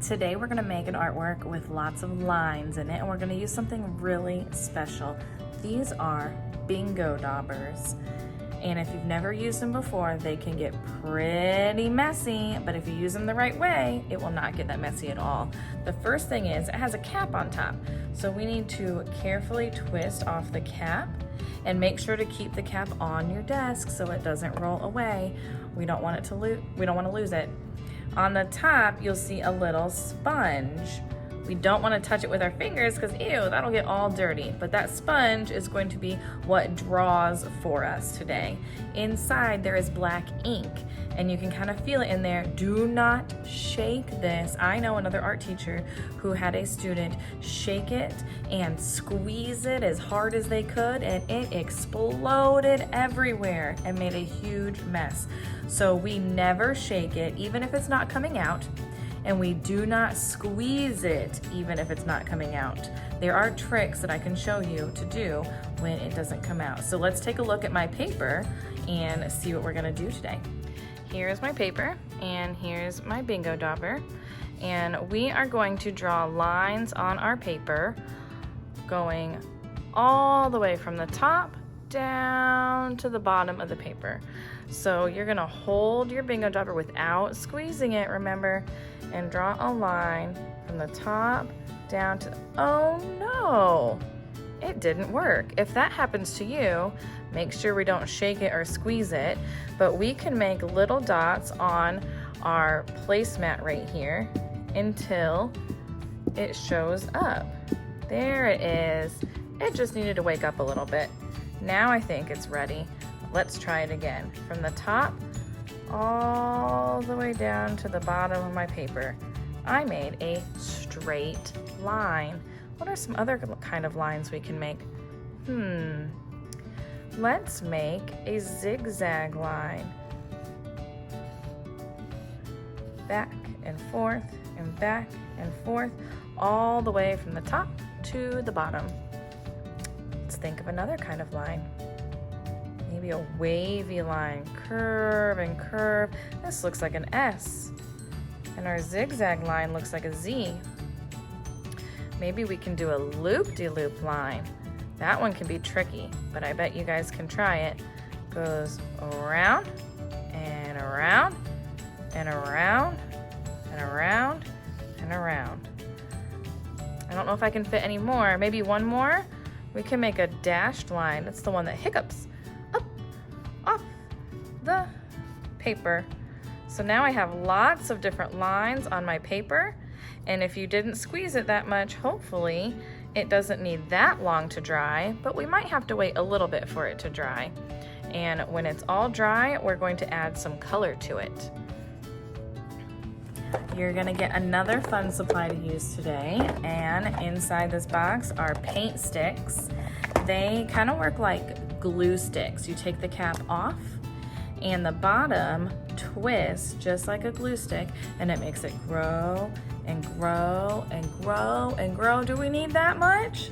Today we're gonna make an artwork with lots of lines in it, and we're gonna use something really special. These are bingo daubers. And if you've never used them before, they can get pretty messy, but if you use them the right way, it will not get that messy at all. The first thing is, it has a cap on top. So we need to carefully twist off the cap and make sure to keep the cap on your desk so it doesn't roll away. We don't want to lose it. On the top, you'll see a little sponge. We don't want to touch it with our fingers because ew, that'll get all dirty. But that sponge is going to be what draws for us today. Inside there is black ink and you can kind of feel it in there. Do not shake this. I know another art teacher who had a student shake it and squeeze it as hard as they could, and it exploded everywhere and made a huge mess. So we never shake it, even if it's not coming out. And we do not squeeze it even if it's not coming out. There are tricks that I can show you to do when it doesn't come out. So let's take a look at my paper and see what we're gonna do today. Here's my paper and here's my bingo dauber. And we are going to draw lines on our paper going all the way from the top down to the bottom of the paper. So you're gonna hold your bingo dauber without squeezing it, remember, and draw a line from the top down to, oh no, it didn't work. If that happens to you, make sure we don't shake it or squeeze it, but we can make little dots on our placemat right here until it shows up. There it is. It just needed to wake up a little bit. Now I think it's ready. Let's try it again. From the top all the way down to the bottom of my paper, I made a straight line. What are some other kind of lines we can make? Let's make a zigzag line. Back and forth and back and forth, all the way from the top to the bottom. Let's think of another kind of line. Maybe a wavy line, curve and curve. This looks like an S. And our zigzag line looks like a Z. Maybe we can do a loop-de-loop line. That one can be tricky, but I bet you guys can try it. Goes around and around and around and around and around. I don't know if I can fit any more. Maybe one more? We can make a dashed line. That's the one that hiccups up off the paper. So now I have lots of different lines on my paper, and if you didn't squeeze it that much, hopefully it doesn't need that long to dry, but we might have to wait a little bit for it to dry. And when it's all dry, we're going to add some color to it. You're gonna get another fun supply to use today, and inside this box are paint sticks. They kind of work like glue sticks. You take the cap off and the bottom twists just like a glue stick, and it makes it grow and grow and grow and grow. Do we need that much?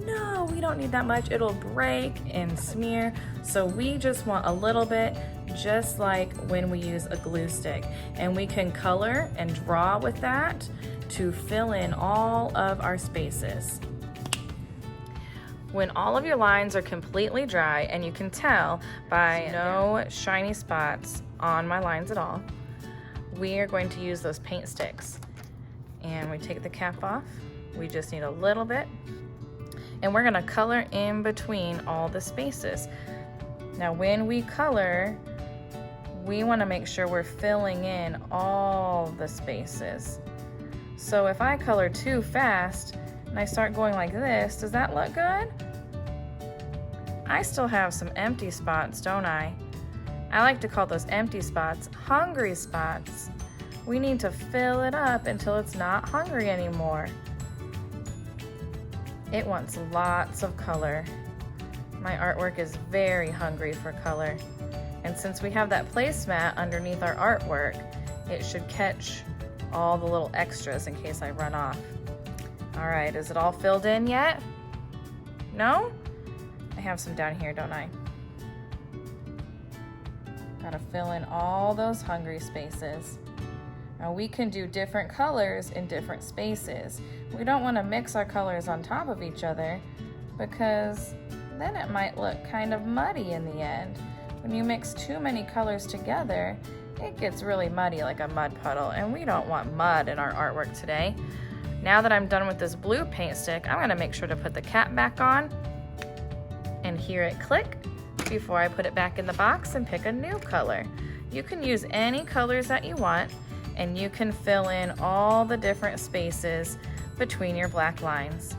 No, we don't need that much. It'll break and smear. So we just want a little bit, just like when we use a glue stick. And we can color and draw with that to fill in all of our spaces. When all of your lines are completely dry, and you can tell by no shiny spots on my lines at all, we are going to use those paint sticks. And we take the cap off. We just need a little bit. And we're gonna color in between all the spaces. Now when we color, we wanna make sure we're filling in all the spaces. So if I color too fast and I start going like this, does that look good? I still have some empty spots, don't I? I like to call those empty spots hungry spots. We need to fill it up until it's not hungry anymore. It wants lots of color. My artwork is very hungry for color. And since we have that placemat underneath our artwork, it should catch all the little extras in case I run off. All right, is it all filled in yet? No? I have some down here, don't I? Gotta fill in all those hungry spaces. Now we can do different colors in different spaces. We don't want to mix our colors on top of each other because then it might look kind of muddy in the end. When you mix too many colors together, it gets really muddy like a mud puddle, and we don't want mud in our artwork today. Now that I'm done with this blue paint stick, I'm gonna make sure to put the cap back on and hear it click before I put it back in the box and pick a new color. You can use any colors that you want, and you can fill in all the different spaces between your black lines.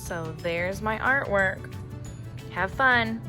So there's my artwork. Have fun.